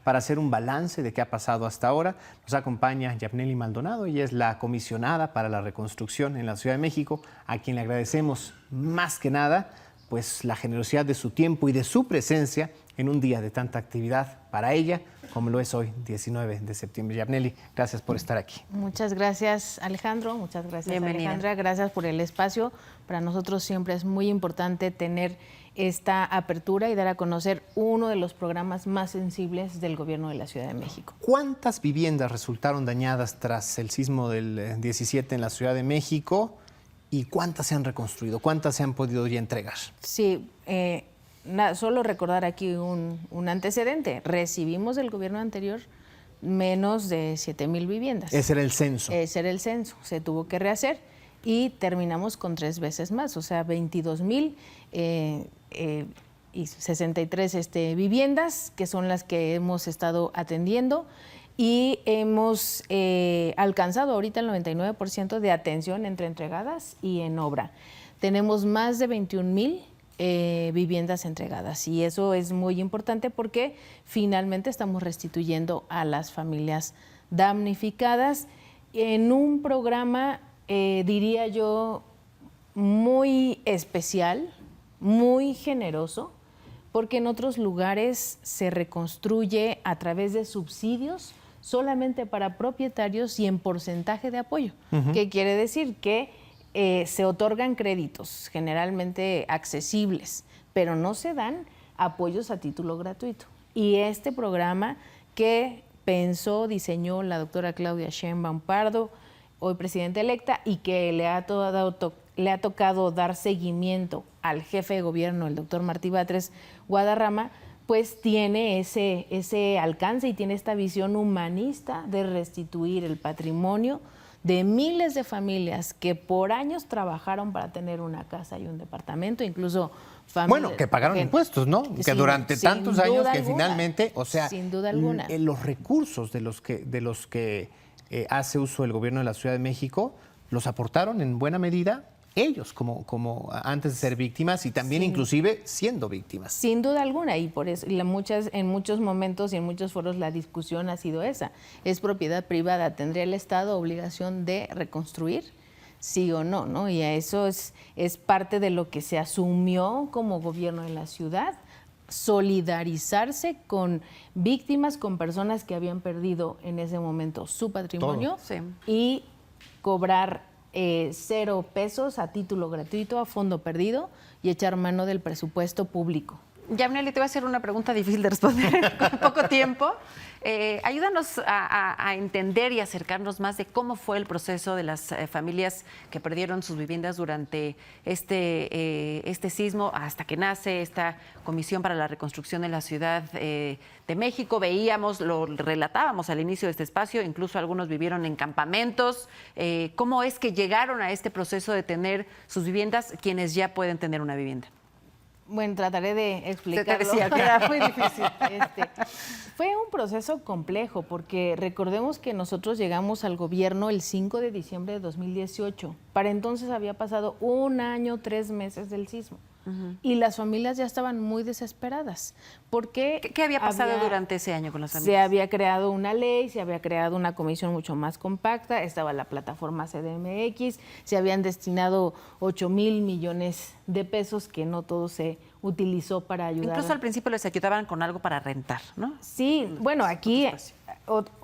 para hacer un balance de qué ha pasado hasta ahora. Nos acompaña Yapnely Maldonado, ella es la comisionada para la reconstrucción en la Ciudad de México, a quien le agradecemos más que nada pues la generosidad de su tiempo y de su presencia en un día de tanta actividad para ella, como lo es hoy, 19 de septiembre. Yapnely, gracias por estar aquí. Muchas gracias, Alejandro. Muchas gracias, Bienvenida. Alejandra. Gracias por el espacio. Para nosotros siempre es muy importante tener esta apertura y dar a conocer uno de los programas más sensibles del gobierno de la Ciudad de México. ¿Cuántas viviendas resultaron dañadas tras el sismo del 17 en la Ciudad de México y cuántas se han reconstruido? ¿Cuántas se han podido ya entregar? Sí, solo recordar aquí un antecedente. Recibimos del gobierno anterior menos de 7,000 viviendas. Ese era el censo. Ese era el censo. Se tuvo que rehacer y terminamos con 3 veces más, o sea, 22,000 y 63 viviendas, que son las que hemos estado atendiendo. Y hemos alcanzado ahorita el 99% de atención entre entregadas y en obra. Tenemos más de 21,000 viviendas entregadas y eso es muy importante porque finalmente estamos restituyendo a las familias damnificadas en un programa, diría yo, muy especial, muy generoso, porque en otros lugares se reconstruye a través de subsidios solamente para propietarios y en porcentaje de apoyo. ¿Qué quiere decir? Que se otorgan créditos generalmente accesibles, pero no se dan apoyos a título gratuito. Y este programa que pensó, diseñó la doctora Claudia Sheinbaum Pardo, hoy presidenta electa, y que le ha tocado dar seguimiento al jefe de gobierno, el doctor Martí Batres Guadarrama, pues tiene ese alcance y tiene esta visión humanista de restituir el patrimonio de miles de familias que por años trabajaron para tener una casa y un departamento, incluso familias... Bueno, que pagaron impuestos, ¿no? Que durante tantos años que alguna, finalmente, o sea, sin duda alguna, los recursos de los que hace uso el gobierno de la Ciudad de México los aportaron en buena medida ellos como antes de ser víctimas y también inclusive siendo víctimas. Sin duda alguna, y por eso en muchos momentos y en muchos foros la discusión ha sido esa. ¿Es propiedad privada? ¿Tendría el Estado obligación de reconstruir? Sí o no, ¿no? Y eso es parte de lo que se asumió como gobierno de la ciudad, solidarizarse con víctimas, con personas que habían perdido en ese momento su patrimonio y cobrar 0 pesos a título gratuito, a fondo perdido, y echar mano del presupuesto público. Yapnely, te voy a hacer una pregunta difícil de responder con poco tiempo. Ayúdanos a entender y acercarnos más de cómo fue el proceso de las familias que perdieron sus viviendas durante este sismo, hasta que nace esta Comisión para la Reconstrucción de la Ciudad de México. Veíamos, lo relatábamos al inicio de este espacio, incluso algunos vivieron en campamentos. ¿Cómo es que llegaron a este proceso de tener sus viviendas quienes ya pueden tener una vivienda? Bueno, trataré de explicarlo. Te decía que era muy difícil. Fue un proceso complejo porque recordemos que nosotros llegamos al gobierno el 5 de diciembre de 2018. Para entonces había pasado 1 año, 3 meses del sismo. Y las familias ya estaban muy desesperadas. Porque ¿Qué había pasado durante ese año con las familias? Se había creado una ley, se había creado una comisión mucho más compacta, estaba la plataforma CDMX, se habían destinado 8,000 millones de pesos que no todo se utilizó para ayudar. Incluso al principio les ayudaban con algo para rentar, ¿no? Sí, bueno, aquí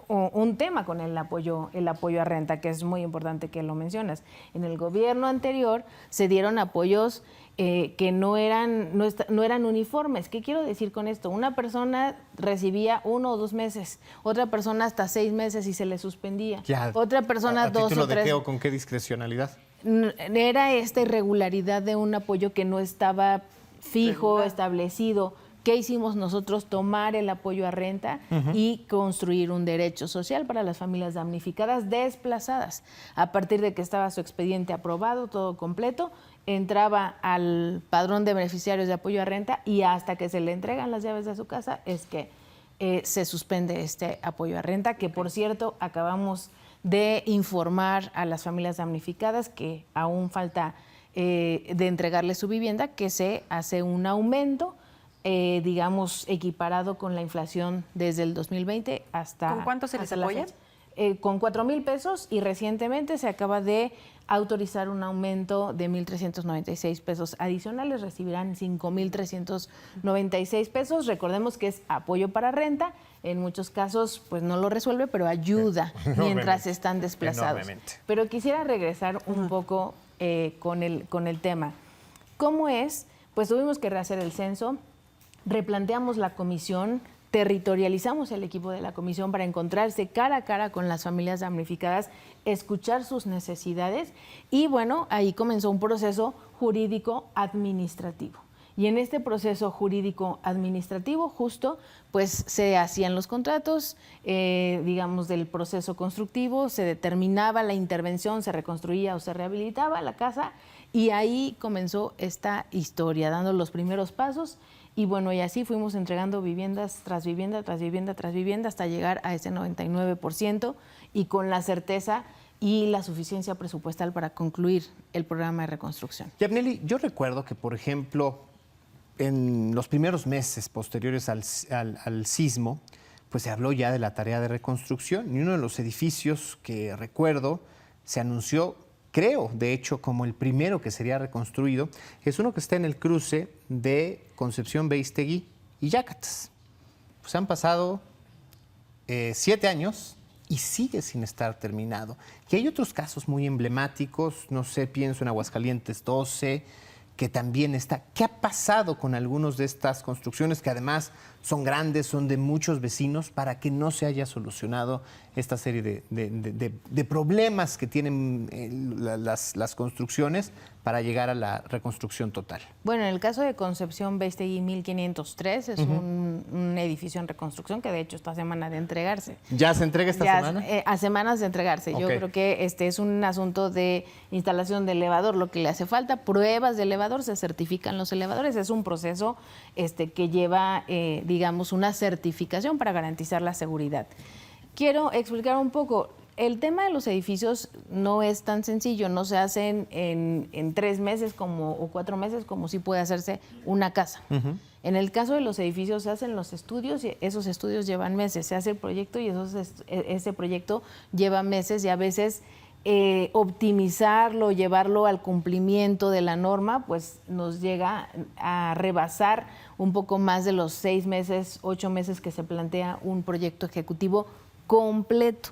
un tema con el apoyo a renta, que es muy importante que lo mencionas. En el gobierno anterior se dieron apoyos que no eran uniformes. ¿Qué quiero decir con esto? Una persona recibía 1 o 2 meses, otra persona hasta 6 meses y se le suspendía. Otra persona 2 o 3. ¿A título de qué o con qué discrecionalidad? Era esta irregularidad de un apoyo que no estaba fijo, establecido. ¿Qué hicimos nosotros? Tomar el apoyo a renta y construir un derecho social para las familias damnificadas desplazadas. A partir de que estaba su expediente aprobado, todo completo, entraba al padrón de beneficiarios de apoyo a renta y hasta que se le entregan las llaves de su casa es que se suspende este apoyo a renta, que por cierto acabamos de informar a las familias damnificadas que aún falta de entregarle su vivienda, que se hace un aumento digamos, equiparado con la inflación desde el 2020 hasta... ¿Con cuánto se les hasta la apoya? fecha. Con 4,000 pesos, y recientemente se acaba de autorizar un aumento de 1,396 pesos adicionales. Recibirán 5,396 pesos. Recordemos que es apoyo para renta. En muchos casos, pues no lo resuelve, pero ayuda mientras están desplazados. Pero quisiera regresar un poco con el tema. ¿Cómo es? Pues tuvimos que rehacer el censo, replanteamos la comisión, territorializamos el equipo de la comisión para encontrarse cara a cara con las familias damnificadas, escuchar sus necesidades y bueno, ahí comenzó un proceso jurídico administrativo. Y en este proceso jurídico administrativo justo pues se hacían los contratos, digamos, del proceso constructivo, se determinaba la intervención, se reconstruía o se rehabilitaba la casa y ahí comenzó esta historia, dando los primeros pasos. Y bueno, y así fuimos entregando viviendas tras vivienda, tras vivienda, tras vivienda, hasta llegar a ese 99% y con la certeza y la suficiencia presupuestal para concluir el programa de reconstrucción. Yapneli, yo recuerdo que, por ejemplo, en los primeros meses posteriores al sismo, pues se habló ya de la tarea de reconstrucción y uno de los edificios que recuerdo se anunció, creo, de hecho, como el primero que sería reconstruido, es uno que está en el cruce de Concepción Beístegui y Yacatas. Pues han pasado 7 años y sigue sin estar terminado. Y hay otros casos muy emblemáticos, no sé, pienso en Aguascalientes 12, que también está. ¿Qué ha pasado con algunas de estas construcciones que además son grandes, son de muchos vecinos, para que no se haya solucionado esta serie de problemas que tienen las construcciones para llegar a la reconstrucción total? Bueno, en el caso de Concepción Beístegui 1503 es un edificio en reconstrucción que de hecho está a semana de entregarse. ¿Ya se entrega esta semana? A semanas de entregarse. Yo creo que es un asunto de instalación de elevador, lo que le hace falta, pruebas de elevador, se certifican los elevadores, es un proceso que lleva, digamos, una certificación para garantizar la seguridad. Quiero explicar un poco. El tema de los edificios no es tan sencillo, no se hacen en 3 meses o 4 meses como sí puede hacerse una casa. En el caso de los edificios se hacen los estudios y esos estudios llevan meses, se hace el proyecto y ese proyecto lleva meses y a veces optimizarlo, llevarlo al cumplimiento de la norma, pues nos llega a rebasar un poco más de los 6 meses, 8 meses que se plantea un proyecto ejecutivo completo.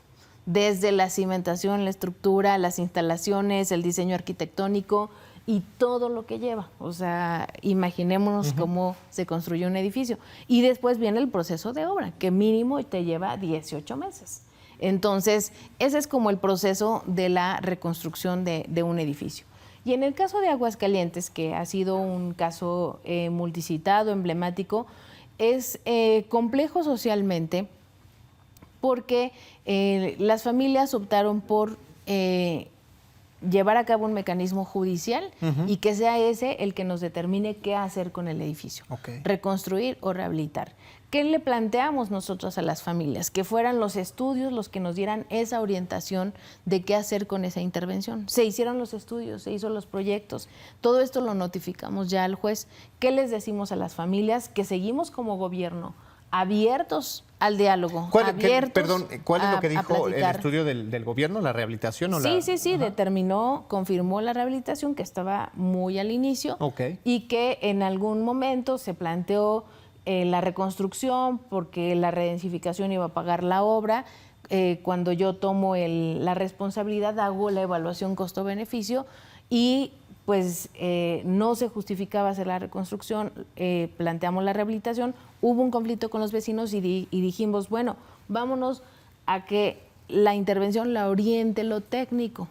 Desde la cimentación, la estructura, las instalaciones, el diseño arquitectónico y todo lo que lleva. O sea, imaginémonos cómo se construye un edificio. Y después viene el proceso de obra, que mínimo te lleva 18 meses. Entonces, ese es como el proceso de la reconstrucción de un edificio. Y en el caso de Aguascalientes, que ha sido un caso multicitado, emblemático, es complejo socialmente, porque las familias optaron por llevar a cabo un mecanismo judicial y que sea ese el que nos determine qué hacer con el edificio, reconstruir o rehabilitar. ¿Qué le planteamos nosotros a las familias? Que fueran los estudios los que nos dieran esa orientación de qué hacer con esa intervención. Se hicieron los estudios, se hizo los proyectos, todo esto lo notificamos ya al juez. ¿Qué les decimos a las familias? Que seguimos como gobierno abiertos al diálogo. ¿Cuál es lo que dijo el estudio del gobierno? ¿La rehabilitación? Sí, determinó, confirmó la rehabilitación, que estaba muy al inicio, y que en algún momento se planteó la reconstrucción porque la redensificación iba a pagar la obra. Cuando yo tomo la responsabilidad, hago la evaluación costo-beneficio y pues no se justificaba hacer la reconstrucción, planteamos la rehabilitación, hubo un conflicto con los vecinos y dijimos, bueno, vámonos a que la intervención la oriente lo técnico.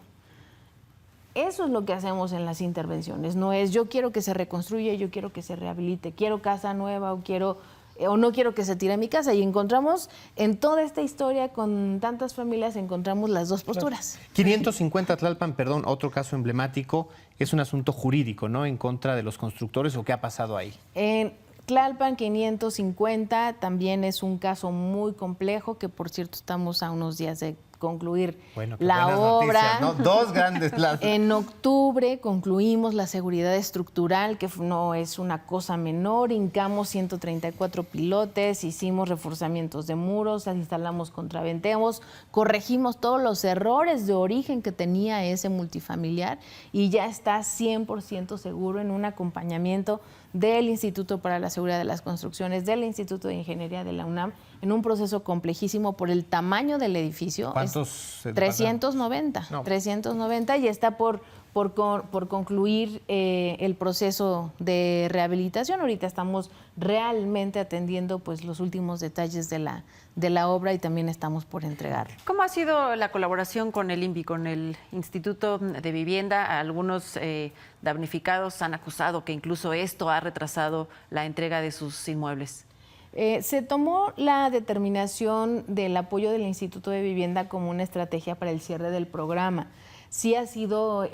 Eso es lo que hacemos en las intervenciones, no es yo quiero que se reconstruya, yo quiero que se rehabilite, quiero casa nueva o no quiero que se tire mi casa. Y encontramos en toda esta historia con tantas familias, encontramos las dos posturas. 550 Tlalpan, perdón, otro caso emblemático, es un asunto jurídico, ¿no? En contra de los constructores, ¿o qué ha pasado ahí? En Tlalpan 550 también es un caso muy complejo, que por cierto estamos a unos días de concluir Bueno, qué la buenas obra. noticias, ¿no? Dos grandes plazos. En octubre concluimos la seguridad estructural, que no es una cosa menor. Hincamos 134 pilotes, hicimos reforzamientos de muros, instalamos contraventeos, corregimos todos los errores de origen que tenía ese multifamiliar y ya está 100% seguro en un acompañamiento del Instituto para la Seguridad de las Construcciones, del Instituto de Ingeniería de la UNAM, en un proceso complejísimo por el tamaño del edificio. ¿Cuántos? 390, No. 390 y está por concluir el proceso de rehabilitación. Ahorita estamos realmente atendiendo pues los últimos detalles de la obra y también estamos por entregar. ¿Cómo ha sido la colaboración con el INVI, con el Instituto de Vivienda? Algunos damnificados han acusado que incluso esto ha retrasado la entrega de sus inmuebles. Se tomó la determinación del apoyo del Instituto de Vivienda como una estrategia para el cierre del programa. Sí ha sido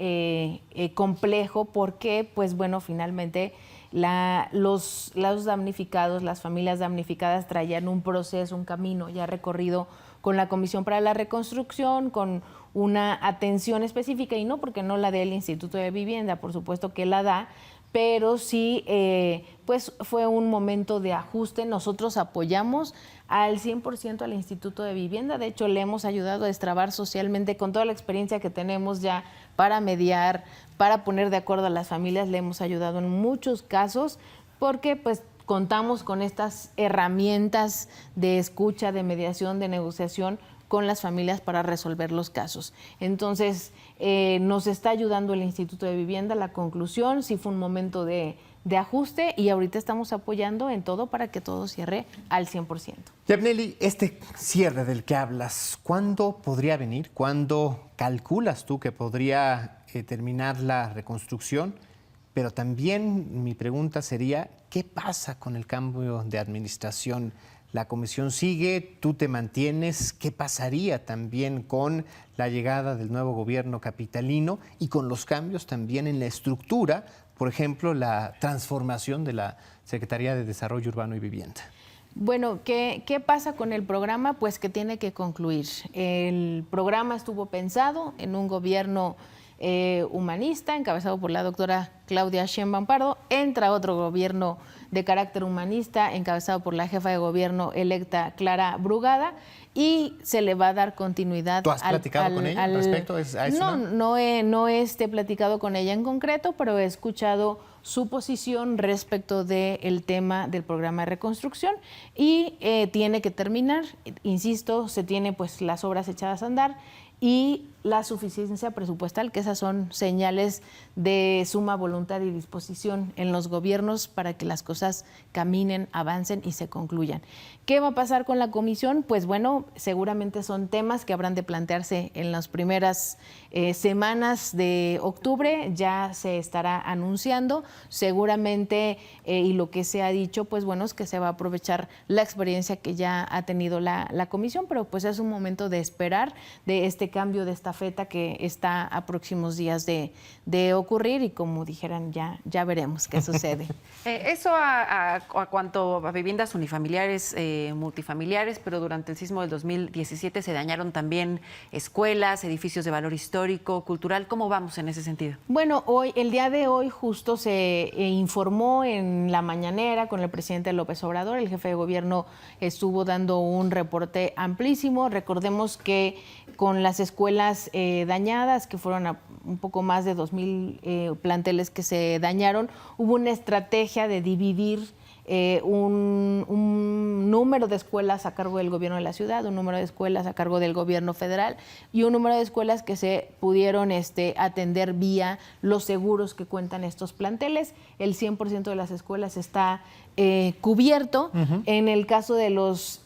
complejo porque, pues bueno, finalmente los damnificados, las familias damnificadas traían un proceso, un camino ya recorrido con la Comisión para la Reconstrucción, con una atención específica, y no porque no la dé el Instituto de Vivienda, por supuesto que la da, pero sí, pues fue un momento de ajuste. Nosotros apoyamos al 100% al Instituto de Vivienda. De hecho, le hemos ayudado a destrabar socialmente con toda la experiencia que tenemos ya para mediar, para poner de acuerdo a las familias. Le hemos ayudado en muchos casos porque pues contamos con estas herramientas de escucha, de mediación, de negociación con las familias para resolver los casos. Entonces, nos está ayudando el Instituto de Vivienda. La conclusión sí fue un momento de ajuste y ahorita estamos apoyando en todo para que todo cierre al 100%. Yapneli, este cierre del que hablas, ¿cuándo podría venir? ¿Cuándo calculas tú que podría terminar la reconstrucción? Pero también mi pregunta sería, ¿qué pasa con el cambio de administración? La comisión sigue, tú te mantienes. ¿Qué pasaría también con la llegada del nuevo gobierno capitalino y con los cambios también en la estructura? Por ejemplo, la transformación de la Secretaría de Desarrollo Urbano y Vivienda. Bueno, ¿qué pasa con el programa? Pues que tiene que concluir. El programa estuvo pensado en un gobierno humanista, encabezado por la doctora Claudia Sheinbaum Pardo. Entra otro gobierno de carácter humanista, encabezado por la jefa de gobierno electa Clara Brugada, y se le va a dar continuidad. ¿Tú has platicado con ella respecto a eso? No he platicado con ella en concreto, pero he escuchado su posición respecto del tema del programa de reconstrucción y tiene que terminar, insisto, se tiene pues las obras echadas a andar y la suficiencia presupuestal, que esas son señales de suma voluntad y disposición en los gobiernos para que las cosas caminen, avancen y se concluyan. ¿Qué va a pasar con la comisión? Pues bueno, seguramente son temas que habrán de plantearse en las primeras semanas de octubre, ya se estará anunciando, seguramente, y lo que se ha dicho, pues bueno, es que se va a aprovechar la experiencia que ya ha tenido la comisión, pero pues es un momento de esperar de este cambio de estafeta que está a próximos días de ocurrir y como dijeran, ya veremos qué sucede. Eso a cuanto a viviendas unifamiliares, multifamiliares, pero durante el sismo del 2017 se dañaron también escuelas, edificios de valor histórico, cultural. ¿Cómo vamos en ese sentido? Bueno, el día de hoy justo se informó en la mañanera con el presidente López Obrador. El jefe de gobierno estuvo dando un reporte amplísimo. Recordemos que con las escuelas dañadas, que fueron un poco más de 2,000 planteles que se dañaron, hubo una estrategia de dividir un número de escuelas a cargo del gobierno de la ciudad, un número de escuelas a cargo del gobierno federal y un número de escuelas que se pudieron atender vía los seguros que cuentan estos planteles. El 100% de las escuelas está cubierto. En el caso de los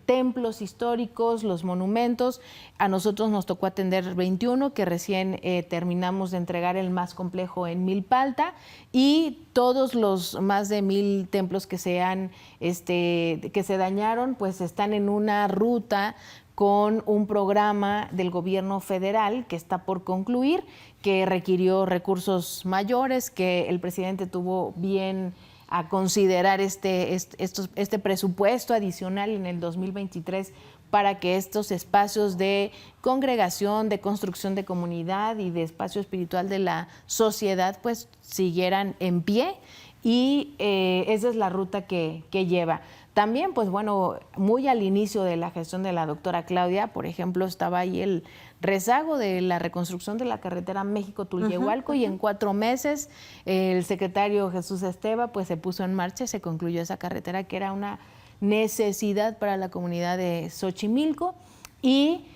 templos históricos, los monumentos, a nosotros nos tocó atender 21, que recién terminamos de entregar el más complejo en Milpalta, y todos los más de 1,000 templos que se dañaron, pues están en una ruta con un programa del gobierno federal que está por concluir, que requirió recursos mayores, que el presidente tuvo bien a considerar este presupuesto adicional en el 2023 para que estos espacios de congregación, de construcción de comunidad y de espacio espiritual de la sociedad pues siguieran en pie, y esa es la ruta que lleva. También, pues bueno, muy al inicio de la gestión de la doctora Claudia, por ejemplo, estaba ahí el rezago de la reconstrucción de la carretera México-Tulyehualco, y en 4 meses el secretario Jesús Esteva pues se puso en marcha y se concluyó esa carretera, que era una necesidad para la comunidad de Xochimilco, y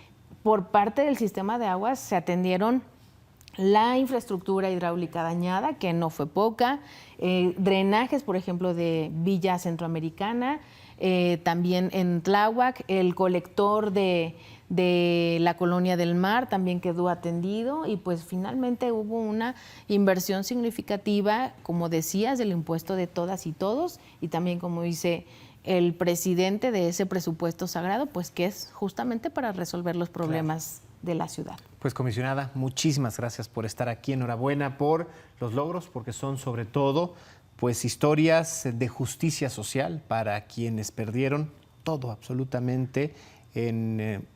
por parte del sistema de aguas se atendieron la infraestructura hidráulica dañada, que no fue poca, drenajes, por ejemplo, de Villa Centroamericana, también en Tláhuac, el colector de la Colonia del Mar también quedó atendido, y pues finalmente hubo una inversión significativa, como decías, del impuesto de todas y todos, y también, como dice el presidente, de ese presupuesto sagrado, pues que es justamente para resolver los problemas de la ciudad. Pues, comisionada, muchísimas gracias por estar aquí. Enhorabuena por los logros, porque son sobre todo pues historias de justicia social para quienes perdieron todo absolutamente en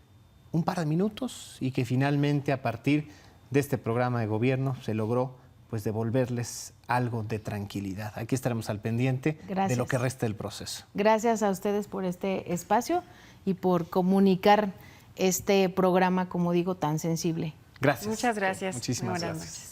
un par de minutos, y que finalmente a partir de este programa de gobierno se logró pues devolverles algo de tranquilidad. Aquí estaremos al pendiente de lo que resta del proceso. Gracias a ustedes por este espacio y por comunicar este programa, como digo, tan sensible. Gracias. Muchas gracias. Muchísimas Buenas gracias. noches.